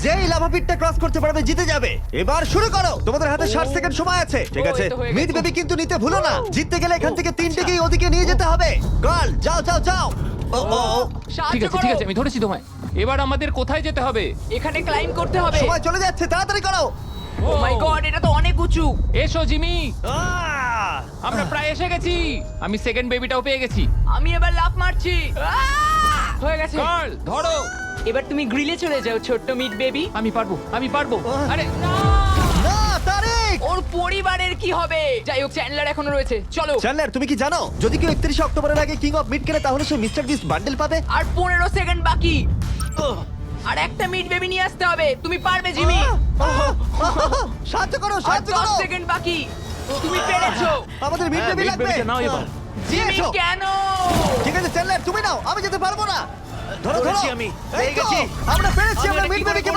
যেই lava পিটটা cross করতে পারবে জিতে যাবে। এবার শুরু করো, তোমাদের হাতে 60 সেকেন্ড সময় আছে। ঠিক ও, আছে, এই তো হয়ে মিড গেছে। বেবি কিন্তু নিতে ভুলো না। জিততে গেলে এখান থেকে তিনটেকেই ওদিকে নিয়ে যেতে হবে। গার্ল যাও যাও যাও। ও ও ও, ঠিক আছে ঠিক আছে, আমি ধরেছি তোমায়। এবার আমাদের কোথায় যেতে হবে? এখানে ক্লাইম করতে হবে। সময় চলে যাচ্ছে, তাড়াতাড়ি করো। ও মাই গড, এটা তো অনেক উঁচু। এসো জিমি, আহ! আমরা প্রায় এসে গেছি। আমি সেকেন্ড বেবিটাও পেয়ে গেছি। আমি এবার লাফ মারছি। হয়ে গেছে। গার্ল ধরো। এবার তুমি গ্রিলে চলে যাও, ছোট্ট মিট বেবি। আমি পারবো, আমি পারবো। আরে না! না তারিক। ওর পরিবারের কি হবে? যাই হোক, চ্যান্ডলার এখনো রয়েছে। চলো। চ্যান্ডলার, তুমি কি জানো যদি কেউ 31 অক্টোবরের আগে কিং অফ মিড কেনে তাহলে সে মিস্টার বিস্ট বান্ডেল পাবে? আর 15 সেকেন্ড বাকি। আর একটা মিট বেবি নিয়ে আসতে হবে। তুমি পারবে জিমি। সাহায্য করো, আর সাহায্য 10 করো। সেকেন্ড বাকি। তুমি পেরেছো। আমাদের মিড বেবি লাগবে। নাও এবার। জিমি এসো। কেন? ঠিক আছে চ্যান্ডলার, তুমি নাও, আমি যেতে পারবো না। ধরো ধরো, ধরেছি আমি, এই পেয়ে তো, গেছি। আমরা পেরেছি, আমি আমরা এটা মিড কি করে বেবিকে করলাম?